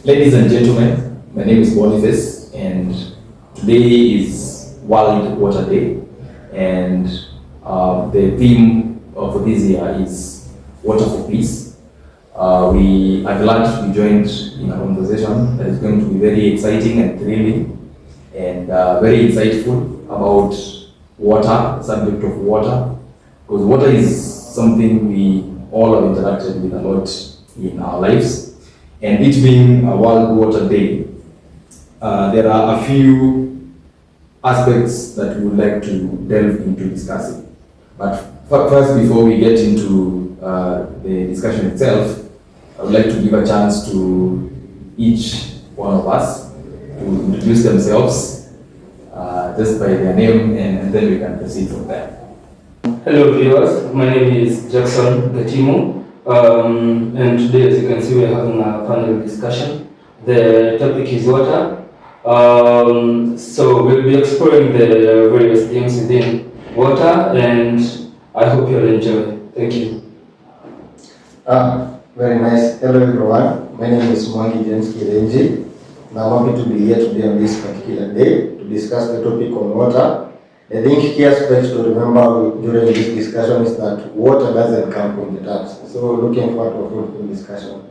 Ladies and gentlemen, my name is Boniface, and today is World Water Day, and the theme for this year is Water for Peace. I'm glad to be joined in a conversation that is going to be very exciting and thrilling, and very insightful about water, the subject of water, because water is something we all have interacted with a lot in our lives. And it being a World Water Day, there are a few aspects that we would like to delve into discussing. But first, before we get into the discussion itself, I would like to give a chance to each one of us to introduce themselves just by their name, and then we can proceed from there. Hello viewers, my name is Jackson Gatimo, and today, as you can see, we're having a panel discussion. The topic is water. So we'll be exploring the various themes within water, and I hope you'll enjoy. Thank you. Very nice. Hello everyone. My name is Mwangi James Kirenji, and I'm happy to be here today on this particular day to discuss the topic on water. I think key aspects to remember during this discussion is that water doesn't come from the taps. So looking forward to a fruitful discussion.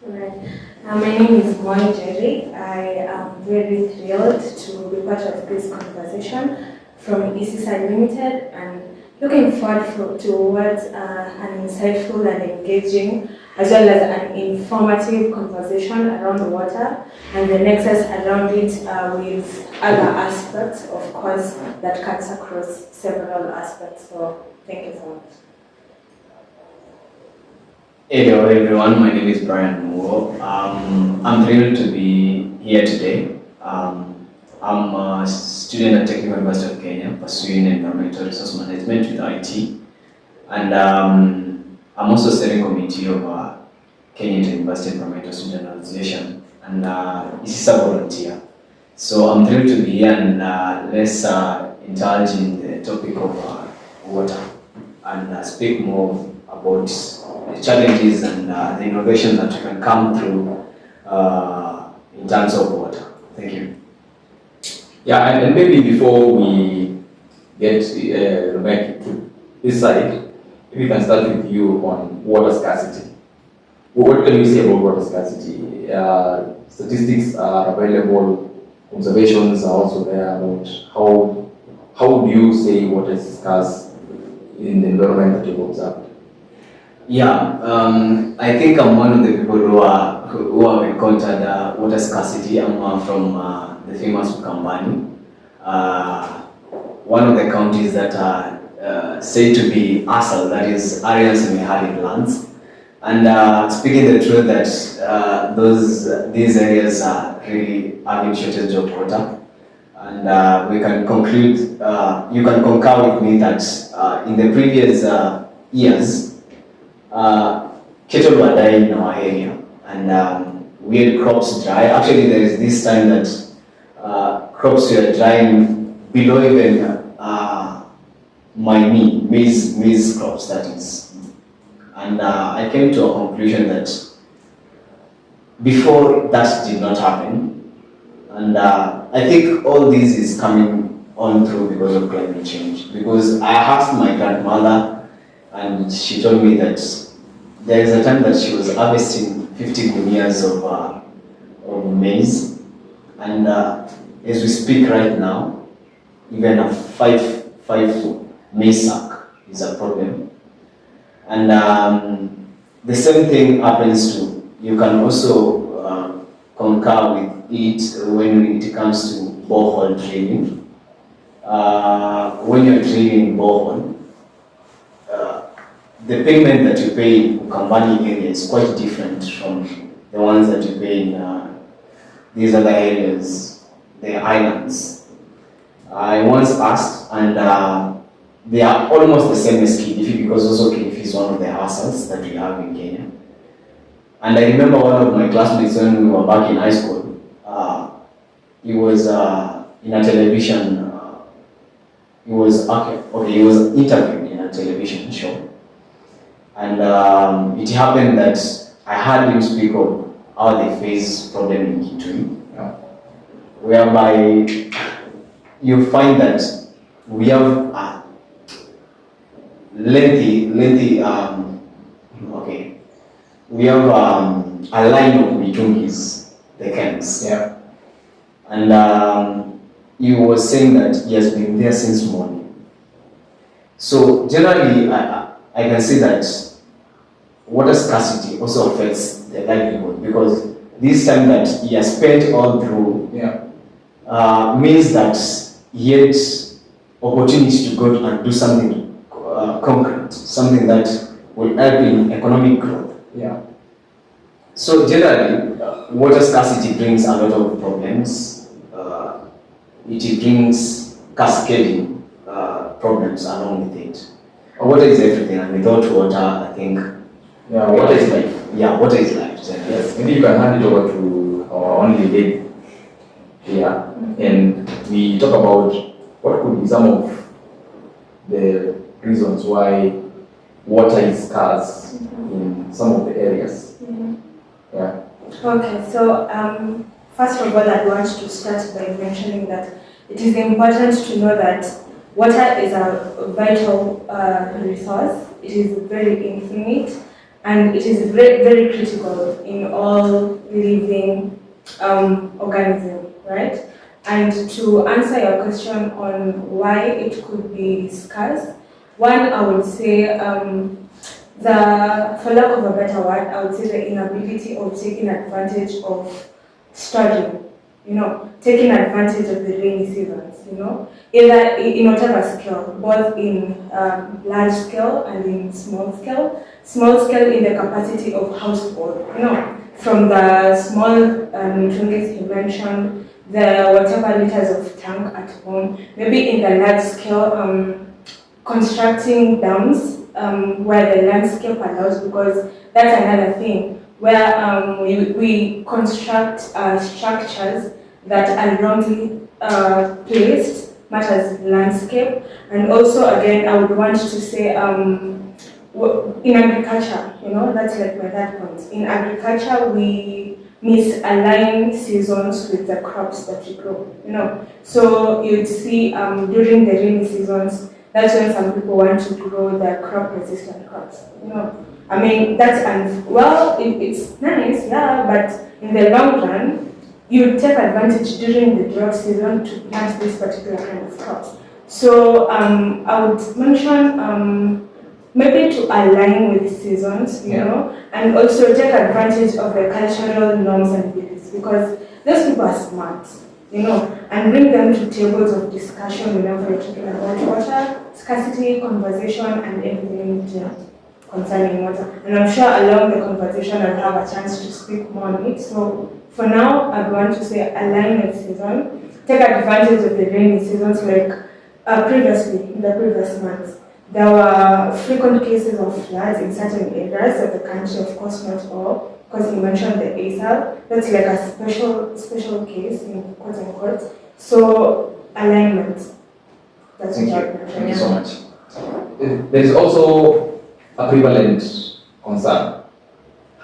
Alright. My name is Moi Jerry. I am very thrilled to be part of this conversation from ECSI Limited, and looking forward towards an insightful and engaging, as well as an informative conversation around water and the nexus around it with other aspects, of course, that cuts across several aspects. So thank you so much. Hello everyone, my name is Brian Moore. I'm thrilled to be here today. I'm a student at Technical University of Kenya, pursuing environmental resource management with IT. And I'm also steering committee of Kenya University Environmental Student Association, and it's a volunteer. So I'm thrilled to be here, and let's indulge in the topic of water and speak more about the challenges and the innovations that can come through in terms of water. Thank you. Yeah, and maybe before we get back to this side, if we can start with you on water scarcity. What can you say about water scarcity? Statistics are available, observations are also there about how do you say water is scarce in the environment that you've observed? Yeah, I think I'm one of the people who have encountered water scarcity. I'm from the famous Ukambani, one of the counties that are said to be ASAL, that is Aryan semi-arid lands. And speaking the truth, that these areas are really having shortage of water. And we can conclude, you can concur with me that in the previous years, cattle were dying in our area, and we had crops dry. Actually, there is this time that crops were drying below even my knee, maize crops, that is. And I came to a conclusion that before that did not happen, and I think all this is coming on through because of climate change. Because I asked my grandmother, and she told me that there is a time that she was harvesting 50 guineas of maize, and as we speak right now, even a five maize sack is a problem. And the same thing happens to, you can also concur with it when it comes to borehole drilling. When you're drilling borehole, the payment that you pay in Ukambani area is quite different from the ones that you pay in these other areas, the islands. I once asked, and they are almost the same as Kilifi, because also Kilifi is one of the ASALs that we have in Kenya. And I remember one of my classmates when we were back in high school, he was in a television, he was interviewed in a television show. And it happened that I heard him speak of how they face problem in Kitui, Yeah. whereby you find that we have okay, we have a line of Mitungis, the camps. Yeah. And he was saying that he has been there since morning. So generally, I can see that water scarcity also affects the livelihood, because this time that he has spent all through means that he had opportunity to go and do something concrete, something that will help in economic growth. Yeah. So generally, water scarcity brings a lot of problems. It brings cascading problems along with it. Water is everything, and without water, I think. Yeah, water is life. Yeah, water is life. Yes, maybe you can hand it over to our only lady here, and we talk about what could be some of the reasons why water is scarce in some of the areas. Yeah. Okay, so first of all, I want to start by mentioning that it is important to know that water is a vital resource. It is very infinite, and it is very, very critical in all living organisms, right? And to answer your question on why it could be scarce, one, I would say for lack of a better word, I would say the inability of taking advantage of storing, taking advantage of the rainy seasons, either in whatever scale, both in large scale and in small scale. Small scale in the capacity of household, from the small nutrients you mentioned, the whatever liters of tank at home, maybe in the large scale, constructing dams where the landscape allows, because that's another thing where we construct structures that are wrongly placed, much as landscape. And also, again, I would want to say in agriculture, that's like my third point. In agriculture, we misalign seasons with the crops that we grow, So you'd see during the rainy seasons, that's when some people want to grow the crop-resistant crops. I mean, it's nice, yeah, but in the long run, you take advantage during the drought season to plant this particular kind of crops. So I would mention maybe to align with seasons, and also take advantage of the cultural norms and beliefs, because those people are smart, and bring them to tables of discussion whenever you're talking about water, scarcity, conversation, and everything concerning water. And I'm sure along the conversation I'll have a chance to speak more on it. So for now, I want to say align with season, take advantage of the rainy seasons, like previously, in the previous months. There were frequent cases of floods in certain areas of the country, of course not all, because you mentioned the ASAL. That's like a special case, in quote unquote. So, alignment. That's Thank what you. I mentioned. Thank you so much. There is also a prevalent concern,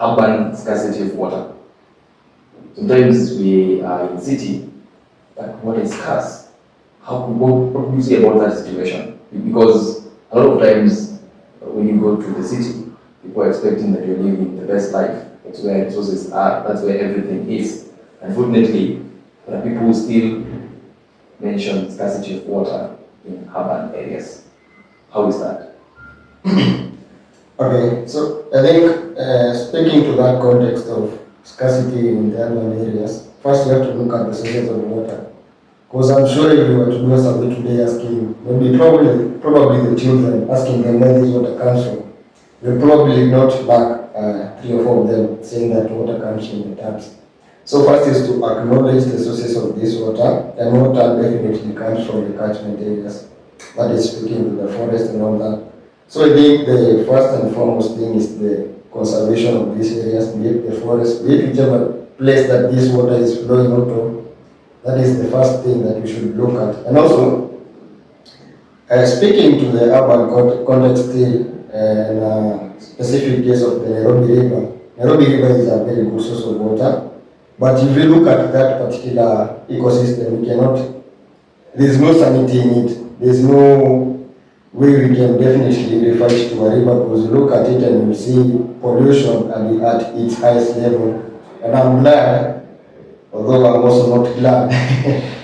urban scarcity of water. Sometimes we are in city, but water is scarce. What do you say about that situation? Because a lot of times when you go to the city, people are expecting that you're living the best life. That's where resources are, that's where everything is. Unfortunately, there are people who still mention scarcity of water in urban areas. How is that? Okay, so I think speaking to that context of scarcity in the urban areas, first we have to look at the sources of water. Because I'm sure if you were to do a survey today asking, maybe probably the children, asking them where this water comes from, they'll probably not back 3 or 4 of them saying that water comes from the taps. So first is to acknowledge the sources of this water, and water definitely comes from the catchment areas. That is speaking to the forest and all that. So I think the first and foremost thing is the conservation of these areas, be it the forest, be it whichever place that this water is flowing out of. That is the first thing that we should look at. And also, speaking to the urban context still, and specific case of the Nairobi River, Nairobi River is a very good source of water. But if you look at that particular ecosystem, there's no sanity in it. There's no way we can definitely refer it to a river, because you look at it and you see pollution at its highest level. And I'm glad, although I'm also not glad,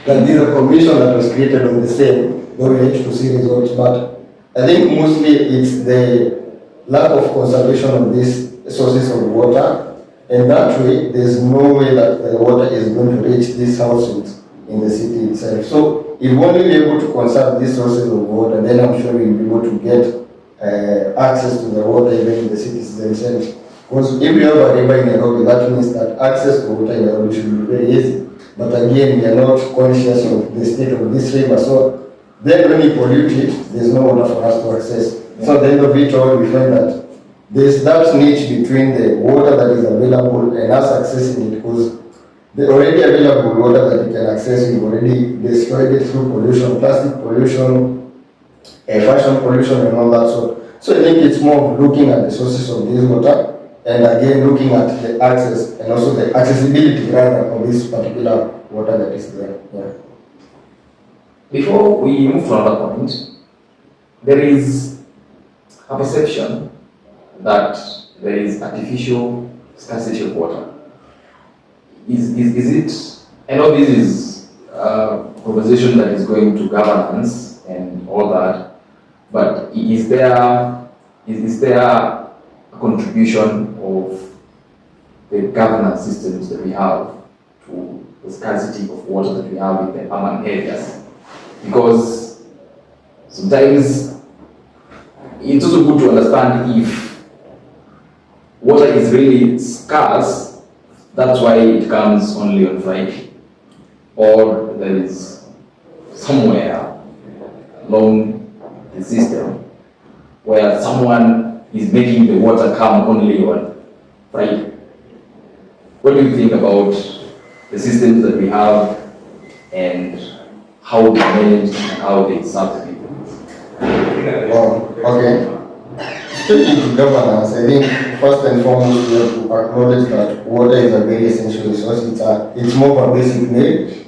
that there's a commission that was created on the same, though we need to see results. But I think mostly it's the lack of conservation of these sources of water, and that way there's no way that the water is going to reach these households in the city itself. So if only we're able to conserve these sources of water, then I'm sure we'll be able to get access to the water even in the cities themselves. Because if we have a river in Nairobi, that means that access to water in Nairobi should be very easy. But again, we are not conscious of the state of this river. So then when we pollute it, there's no water for us to access. So at the end of it all, we find that there's that niche between the water that is available and us accessing it, because the already available water that you can access, we've already destroyed it through pollution, plastic pollution, fashion pollution and all that sort. So I think it's more of looking at the sources of this water, and again looking at the access and also the accessibility rather of this particular water that is there. Yeah. Before we move to another point, there is a perception that there is artificial scarcity of water. Is it? I know this is a conversation that is going to governance and all that, but is there a contribution of the governance systems that we have to the scarcity of water that we have in the urban areas? Because sometimes it's also good to understand if water is really scarce, that's why it comes only on Friday, or there is somewhere along the system where someone is making the water come only on Friday. What do you think about the systems that we have and how they manage and how they serve the people? Okay. Speaking to governance, I think first and foremost we have to acknowledge that water is a very essential resource. It's more of a basic need.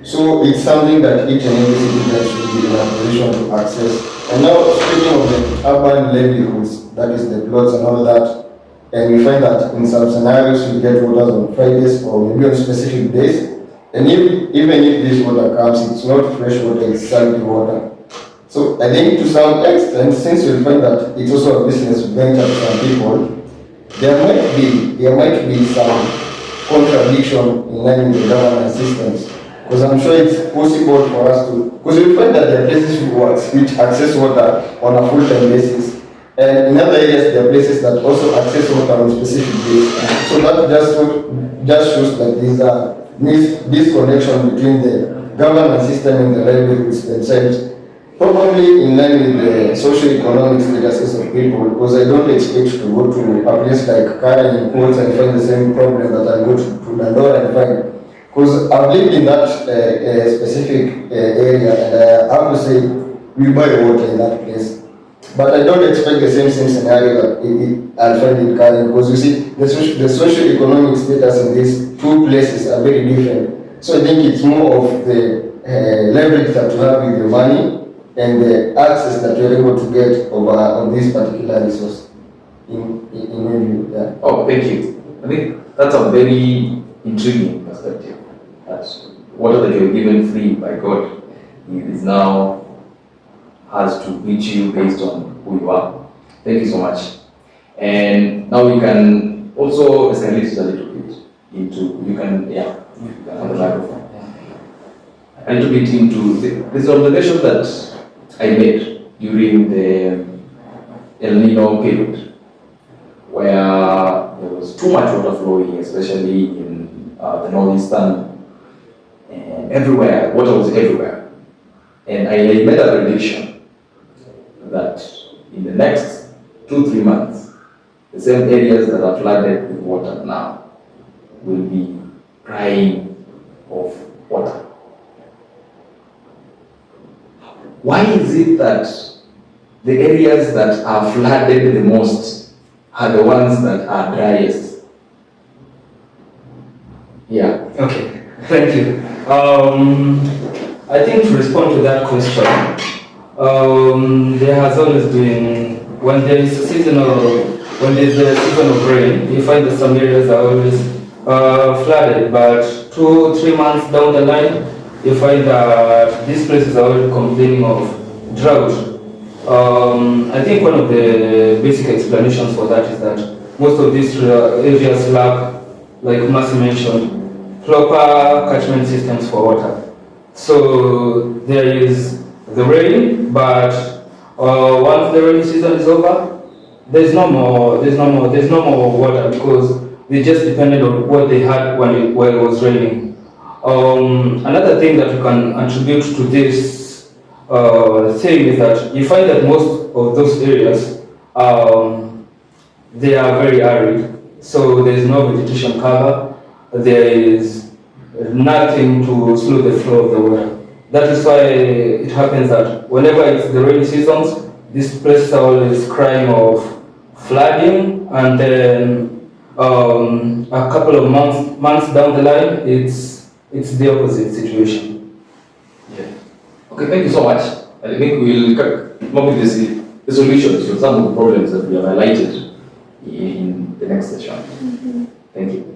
So it's something that each and every citizen should be in a position to access. And now speaking of the urban livelihoods, that is the plots and all that, and we find that in some scenarios we get water on Fridays or maybe on specific days. And even if this water comes, it's not fresh water, it's salty water. So I think to some extent, since you find that it's also a business venture for some people, there might be some contradiction in line with the governance systems. Because I'm sure it's possible for us to, because we find that there are places which access water on a full-time basis, and in other areas there are places that also access water on specific days. So that just shows that there's a disconnection between the governance system and the livelihoods themselves. Probably in line with the socio-economic statuses of people, because I don't expect to go to a place like Karen in Port and find the same problem that I go to Dandora and find. Because I've lived in that specific area, and I have to say, we buy water in that place. But I don't expect the same scenario that I'll find in Karen, because you see, the socio-economic status in these two places are very different. So I think it's more of the leverage that you have with your money and the access that you're able to get over on this particular resource in your view. Yeah. Oh, thank you. I think that's a very intriguing perspective. That water that you're given free by God is now has to reach you based on who you are. Thank you so much. And now we can also escalate it a little bit into, you can have the microphone. A little bit into this observation that I made during the El Nino period, where there was too much water flowing, especially in the northeastern, and everywhere, water was everywhere. And I made a prediction that in the next 2-3 months, the same areas that are flooded with water now will be crying of water. Why is it that the areas that are flooded the most are the ones that are driest? Yeah. Okay, thank you. I think to respond to that question, there has always been, when there is a when there's a season of rain, you find that some areas are always flooded, but 2-3 months down the line, you find that these places are already complaining of drought. I think one of the basic explanations for that is that most of these areas lack, like Mercy mentioned, proper catchment systems for water. So there is the rain, but once the rainy season is over, there's no more water because they just depended on what they had when it was raining. Another thing that you can attribute to this thing is that you find that most of those areas they are very arid, so there is no vegetation cover. There is nothing to slow the flow of the water. That is why it happens that whenever it's the rainy seasons, these places are always crying of flooding, and then a couple of months down the line, it's the opposite situation. Yeah. Okay, thank you so much. I think we'll come up with the solutions to some of the problems that we have highlighted in the next session. Thank you.